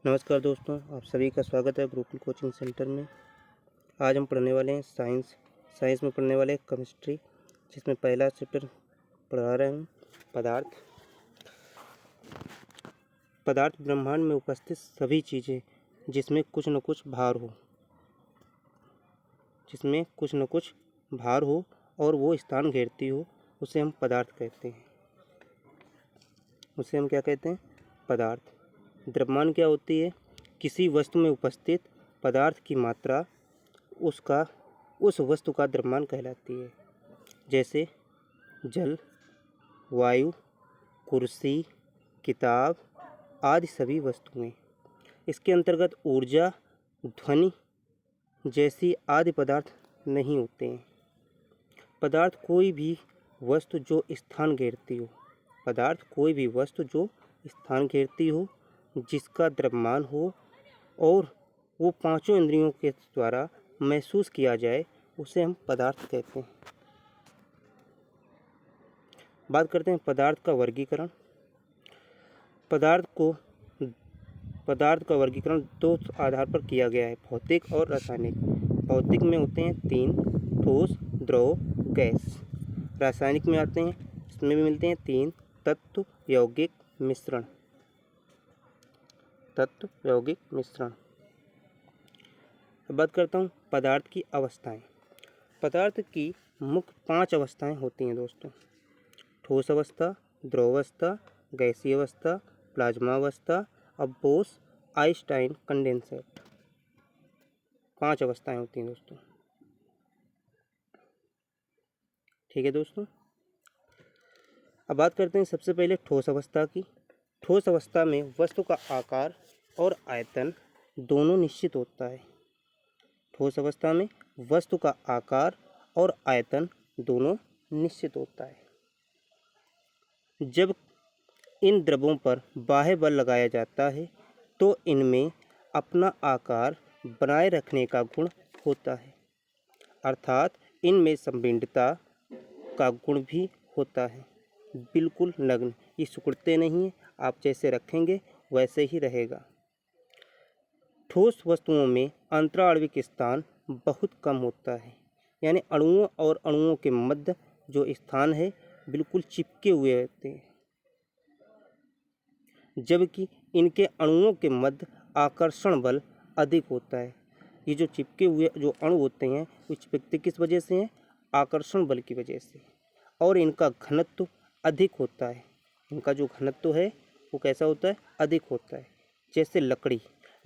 नमस्कार दोस्तों, आप सभी का स्वागत है गुरुकुल कोचिंग सेंटर में। आज हम पढ़ने वाले हैं साइंस में पढ़ने वाले केमिस्ट्री, जिसमें पहला चैप्टर पढ़ा रहे हैं पदार्थ ब्रह्मांड में उपस्थित सभी चीज़ें जिसमें कुछ न कुछ भार हो और वो स्थान घेरती हो, उसे हम पदार्थ कहते हैं। उसे हम क्या कहते हैं? पदार्थ। द्रव्यमान क्या होती है? किसी वस्तु में उपस्थित पदार्थ की मात्रा उस वस्तु का द्रव्यमान कहलाती है। जैसे जल, वायु, कुर्सी, किताब आदि सभी वस्तुएं। इसके अंतर्गत ऊर्जा, ध्वनि जैसी आदि पदार्थ नहीं होते हैं। पदार्थ कोई भी वस्तु जो स्थान घेरती हो, जिसका द्रव्यमान हो और वो पांचों इंद्रियों के द्वारा महसूस किया जाए, उसे हम पदार्थ कहते हैं। बात करते हैं पदार्थ का वर्गीकरण। पदार्थ का वर्गीकरण दो आधार पर किया गया है, भौतिक और रासायनिक। भौतिक में होते हैं 3: ठोस, द्रव, गैस। रासायनिक में आते हैं, इसमें भी मिलते हैं 3: तत्व, यौगिक, मिश्रण। अब बात करता हूँ पदार्थ की अवस्थाएं। पदार्थ की मुख्य 5 अवस्थाएं होती हैं दोस्तों: ठोस अवस्था, द्रव अवस्था, गैसीय अवस्था, प्लाज्मा अवस्था और बोस आइंस्टाइन कंडेंसेट। 5 अवस्थाएं होती हैं दोस्तों। ठीक है दोस्तों। अब बात करते हैं सबसे पहले ठोस अवस्था की। ठोस अवस्था में वस्तु का आकार और आयतन दोनों निश्चित होता है। ठोस अवस्था में वस्तु का आकार और आयतन दोनों निश्चित होता है। जब इन द्रव्यों पर बाह्य बल लगाया जाता है तो इनमें अपना आकार बनाए रखने का गुण होता है, अर्थात इनमें संविंडता का गुण भी होता है। बिल्कुल नग्न, ये सिकुड़ते नहीं हैं, आप जैसे रखेंगे वैसे ही रहेगा। ठोस वस्तुओं में अंतराणविक स्थान बहुत कम होता है, यानी अणुओं और अणुओं के मध्य जो स्थान है बिल्कुल चिपके हुए होते हैं, जबकि इनके अणुओं के मध्य आकर्षण बल अधिक होता है। ये जो चिपके हुए जो अणु होते हैं वो चिपकते किस वजह से हैं? आकर्षण बल की वजह से। और इनका घनत्व अधिक होता है। इनका जो घनत्व है वो कैसा होता है? अधिक होता है। जैसे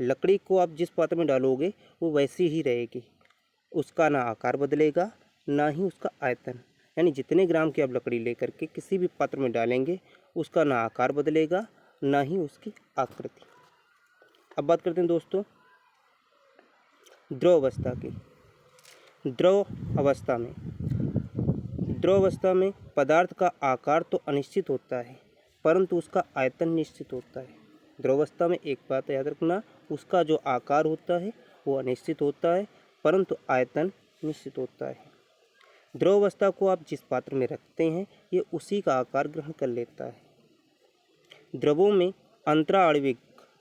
लकड़ी को आप जिस पात्र में डालोगे वो वैसी ही रहेगी, उसका ना आकार बदलेगा ना ही उसका आयतन। यानी जितने ग्राम की आप लकड़ी लेकर के किसी भी पात्र में डालेंगे उसका ना आकार बदलेगा ना ही उसकी आकृति। अब बात करते हैं दोस्तों द्रव अवस्था की। द्रव अवस्था में पदार्थ का आकार तो अनिश्चित होता है परंतु उसका आयतन निश्चित होता है। द्रव अवस्था में एक बात याद रखना, उसका जो आकार होता है वो अनिश्चित होता है परंतु आयतन निश्चित होता है। द्रव अवस्था को आप जिस पात्र में रखते हैं ये उसी का आकार ग्रहण कर लेता है। द्रवों में अंतराणविक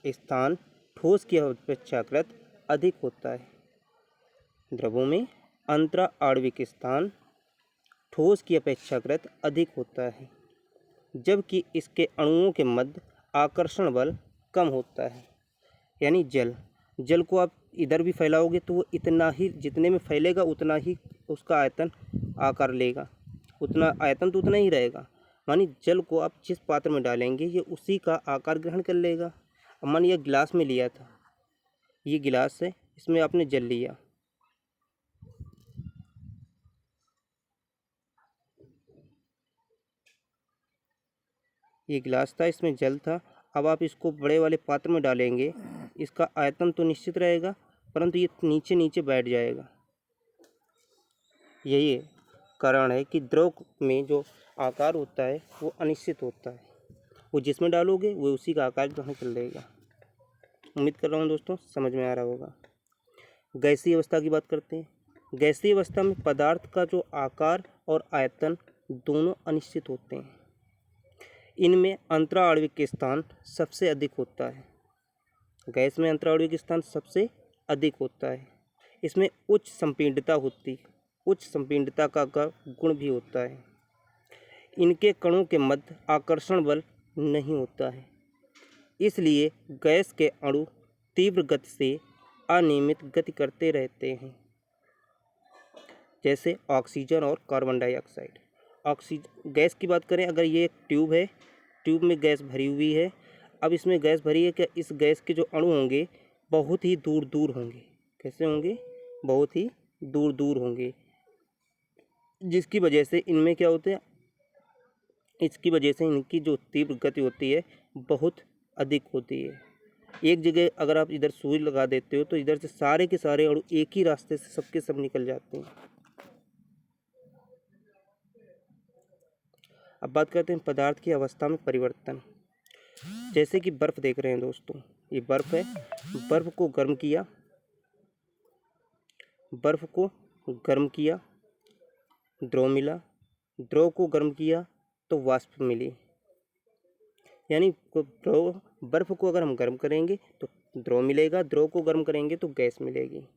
स्थान ठोस की अपेक्षाकृत अधिक होता है। द्रवों में अंतराणविक स्थान ठोस की अपेक्षाकृत अधिक होता है, जबकि इसके अणुओं के मध्य आकर्षण बल कम होता है। यानी जल को आप इधर भी फैलाओगे तो वो इतना ही, जितने में फैलेगा उतना ही उसका आयतन आकार लेगा, उतना आयतन तो उतना ही रहेगा। मानी जल को आप जिस पात्र में डालेंगे ये उसी का आकार ग्रहण कर लेगा। अब मानिए गिलास में लिया था, ये गिलास है, इसमें आपने जल लिया, ये गिलास था, इसमें जल था। अब आप इसको बड़े वाले पात्र में डालेंगे, इसका आयतन तो निश्चित रहेगा परंतु ये नीचे नीचे बैठ जाएगा। यही कारण है कि द्रव में जो आकार होता है वो अनिश्चित होता है, वो जिसमें डालोगे वो उसी का आकार ग्रहण कर लेगा। उम्मीद कर रहा हूँ दोस्तों समझ में आ रहा होगा। गैसीय अवस्था की बात करते हैं। गैसीय अवस्था में पदार्थ का जो आकार और आयतन दोनों अनिश्चित होते हैं। इनमें अंतराणविक स्थान सबसे अधिक होता है। गैस में अंतराणविक स्थान सबसे अधिक होता है। इसमें उच्च संपीड़ितता का गुण भी होता है। इनके कणों के मध्य आकर्षण बल नहीं होता है, इसलिए गैस के अणु तीव्र गति से अनियमित गति करते रहते हैं, जैसे ऑक्सीजन और कार्बन डाइऑक्साइड। गैस की बात करें, अगर ये एक ट्यूब है, ट्यूब में गैस भरी हुई है। अब इसमें गैस भरी है, क्या इस गैस के जो अणु होंगे बहुत ही दूर दूर होंगे। कैसे होंगे? बहुत ही दूर दूर होंगे, जिसकी वजह से इनमें क्या होते हैं, इसकी वजह से इनकी जो तीव्र गति होती है बहुत अधिक होती है। एक जगह अगर आप इधर सुई लगा देते हो तो इधर से सारे के सारे अणु एक ही रास्ते से सबके सब निकल जाते हैं। अब बात करते हैं पदार्थ की अवस्था में परिवर्तन। जैसे कि बर्फ देख रहे हैं दोस्तों, ये बर्फ है। बर्फ को गर्म किया, द्रव मिला। द्रव को गर्म किया तो वाष्प मिली। यानी बर्फ को अगर हम गर्म करेंगे तो द्रव मिलेगा, द्रव को गर्म करेंगे तो गैस मिलेगी।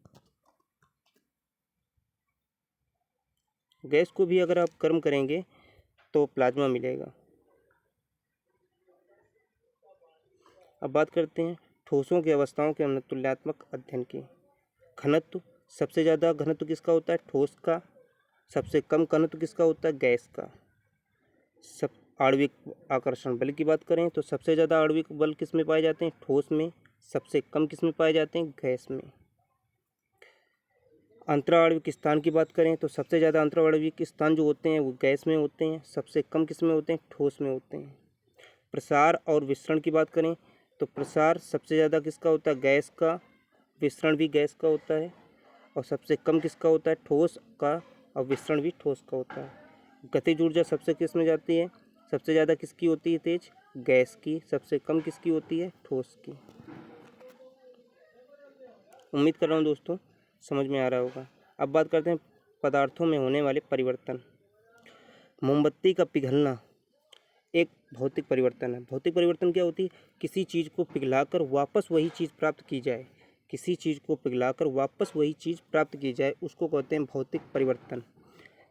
गैस को भी अगर आप गर्म करेंगे तो प्लाज्मा मिलेगा। अब बात करते हैं ठोसों की अवस्थाओं के तुलनात्मक अध्ययन की। घनत्व, सबसे ज़्यादा घनत्व किसका होता है? ठोस का। सबसे कम घनत्व किसका होता है? गैस का। सब आणविक आकर्षण बल की बात करें तो सबसे ज़्यादा आणविक बल किस में पाए जाते हैं? ठोस में। सबसे कम किस में पाए जाते हैं? गैस में। अंतराणविक स्थान की बात करें तो सबसे ज़्यादा अंतराणविक स्थान जो होते हैं वो गैस में होते हैं। सबसे कम किस में होते हैं? ठोस में होते हैं। प्रसार और विसरण की बात करें तो प्रसार सबसे ज़्यादा किसका होता है? गैस का। विसरण भी गैस का होता है। और सबसे कम किसका होता है? ठोस का। और विसरण भी ठोस का होता है। गतिज ऊर्जा सबसे किस में जाती है? सबसे ज़्यादा किसकी होती है तेज? गैस की। सबसे कम किसकी होती है? ठोस की। उम्मीद कर रहा हूँ दोस्तों समझ में आ रहा होगा। अब बात करते हैं पदार्थों में होने वाले परिवर्तन। मोमबत्ती का पिघलना एक भौतिक परिवर्तन है। भौतिक परिवर्तन क्या होती है? किसी चीज़ को पिघलाकर वापस वही चीज़ प्राप्त की जाए। किसी चीज़ को पिघलाकर वापस वही चीज़ प्राप्त की जाए, उसको कहते हैं भौतिक परिवर्तन।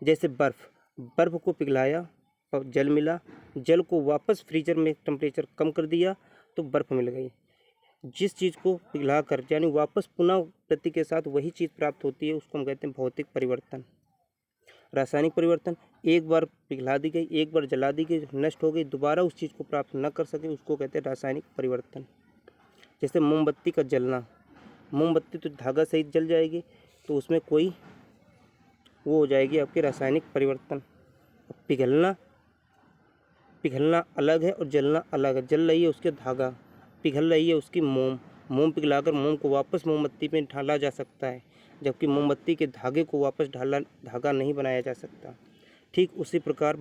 जैसे बर्फ़ को पिघलाया और जल मिला। जल को वापस फ्रीजर में टेम्परेचर कम कर दिया तो बर्फ़ मिल गई। जिस चीज़ को पिघलाकर यानी वापस पुनः गति के साथ वही चीज़ प्राप्त होती है, उसको हम कहते हैं भौतिक परिवर्तन। रासायनिक परिवर्तन, एक बार पिघला दी गई, एक बार जला दी गई, नष्ट हो गई, दोबारा उस चीज़ को प्राप्त न कर सके, उसको कहते हैं रासायनिक परिवर्तन। जैसे मोमबत्ती का जलना। मोमबत्ती तो धागा सहित जल जाएगी, तो उसमें कोई वो हो जाएगी आपके रासायनिक परिवर्तन। पिघलना अलग है और जलना अलग है। जल रही है उसके धागा, पिघल रही है उसकी मोम पिघलाकर मोम को वापस मोमबत्ती में ढाला जा सकता है, जबकि मोमबत्ती के धागे को वापस धागा नहीं बनाया जा सकता। ठीक उसी प्रकार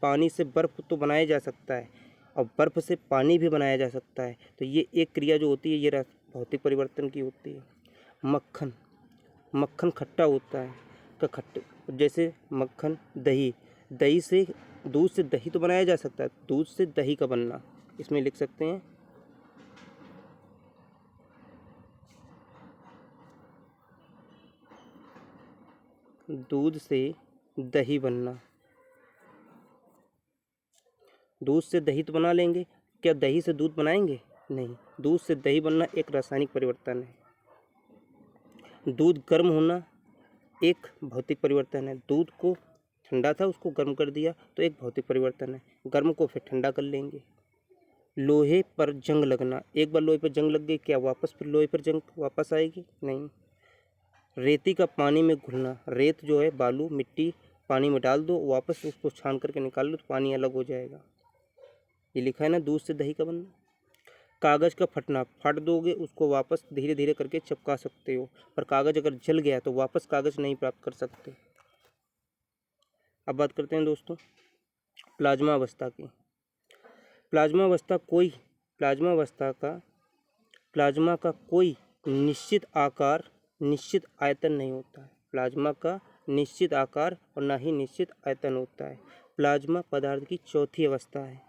पानी से बर्फ़ तो बनाया जा सकता है और बर्फ़ से पानी भी बनाया जा सकता है। तो ये एक क्रिया जो होती है ये भौतिक परिवर्तन की होती है। मक्खन खट्टा होता है तो जैसे मक्खन, दही से दूध से दही तो बनाया जा सकता है, दूध से दही का बनना, इसमें लिख सकते हैं दूध से दही बनना। दूध से दही तो बना लेंगे, क्या दही से दूध बनाएंगे? नहीं। दूध से दही बनना एक रासायनिक परिवर्तन है। दूध गर्म होना एक भौतिक परिवर्तन है। दूध को ठंडा था उसको गर्म कर दिया तो एक भौतिक परिवर्तन है। गर्म को फिर ठंडा कर लेंगे। लोहे पर जंग लगना, एक बार लोहे पर जंग लग गई, क्या वापस फिर लोहे पर जंग वापस आएगी? नहीं। रेती का पानी में घुलना, रेत जो है बालू मिट्टी पानी में डाल दो, वापस उसको छान करके निकाल लो तो पानी अलग हो जाएगा। ये लिखा है ना दूध से दही का बनना। कागज़ का फटना, फट दोगे उसको वापस धीरे धीरे करके चिपका सकते हो, पर कागज़ अगर जल गया तो वापस कागज़ नहीं प्राप्त कर सकते। अब बात करते हैं दोस्तों प्लाज्मा अवस्था की। प्लाज्मा का कोई निश्चित आकार निश्चित आयतन नहीं होता है। प्लाज्मा का निश्चित आकार और ना ही निश्चित आयतन होता है। प्लाज्मा पदार्थ की चौथी अवस्था है।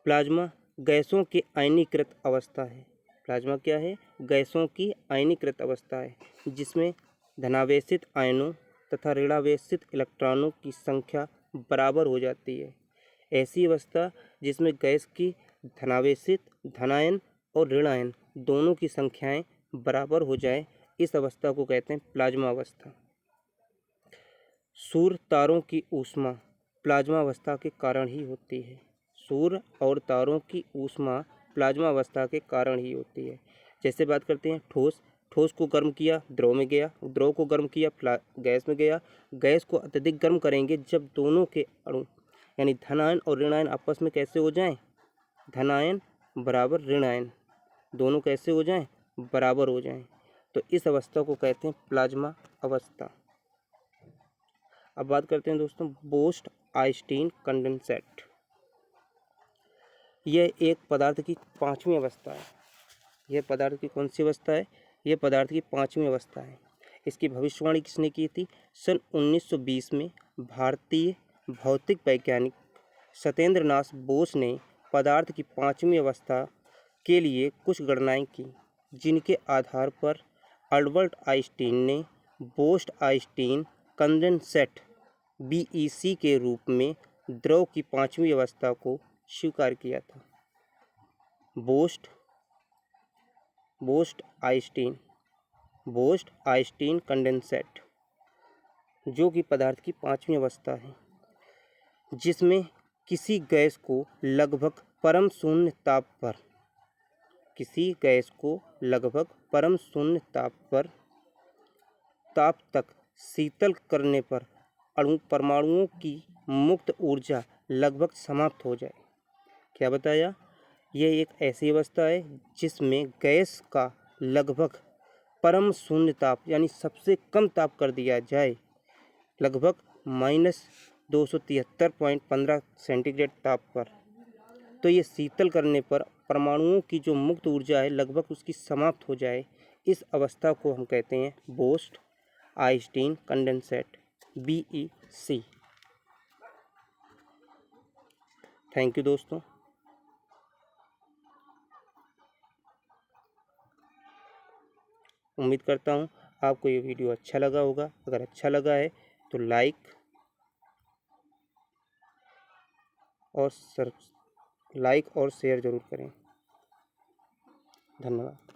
प्लाज्मा गैसों की आयनीकृत अवस्था है। प्लाज्मा क्या है? गैसों की आयनीकृत अवस्था है जिसमें धनावेशित आयनों तथा ऋणावेशित इलेक्ट्रॉनों की संख्या बराबर हो जाती है। ऐसी अवस्था जिसमें गैस की धनावेशित धनायन और ऋणायन दोनों की संख्याएं बराबर हो जाए, इस अवस्था को कहते हैं प्लाज्मा अवस्था। सूर्य तारों की ऊष्मा प्लाज्मा अवस्था के कारण ही होती है। सूर्य और तारों की ऊष्मा प्लाज्मा अवस्था के कारण ही होती है। जैसे बात करते हैं ठोस, ठोस को गर्म किया द्रव में गया, द्रव को गर्म किया गैस में गया। गैस को अत्यधिक गर्म करेंगे जब दोनों के अणु यानी धनायन और ऋणायन आपस में कैसे हो जाएं? धनायन बराबर ऋणायन दोनों कैसे हो जाएं? बराबर हो जाएं। तो इस अवस्था को कहते हैं प्लाज्मा अवस्था। अब बात करते हैं दोस्तों बोस्ट आइंस्टीन कंडेंसेट। यह एक पदार्थ की पांचवी अवस्था है। यह पदार्थ की कौन सी अवस्था है? यह पदार्थ की पांचवी अवस्था है। इसकी भविष्यवाणी किसने की थी? सन 1920 में भारतीय भौतिक वैज्ञानिक सत्येंद्र नाथ बोस ने पदार्थ की पांचवी अवस्था के लिए कुछ गणनाएं की, जिनके आधार पर अल्बर्ट आइंस्टीन ने बोस्ट आइंस्टीन कंडेंसेट BEC के रूप में द्रव की पांचवी अवस्था को स्वीकार किया था। बोस्ट आइंस्टीन कंडेंसेट जो कि पदार्थ की पांचवी अवस्था है, जिसमें किसी गैस को लगभग परम शून्य ताप तक शीतल करने पर परमाणुओं की मुक्त ऊर्जा लगभग समाप्त हो जाए। क्या बताया? यह एक ऐसी अवस्था है जिसमें गैस का लगभग परम शून्य ताप यानी सबसे कम ताप कर दिया जाए, लगभग -273.15 सेंटीग्रेड ताप पर। तो ये शीतल करने पर परमाणुओं की जो मुक्त ऊर्जा है लगभग उसकी समाप्त हो जाए, इस अवस्था को हम कहते हैं boast Einstein condensate BEC। Thank you दोस्तों। उम्मीद करता हूँ आपको ये वीडियो अच्छा लगा होगा। अगर अच्छा लगा है तो लाइक और शेयर ज़रूर करें। धन्यवाद।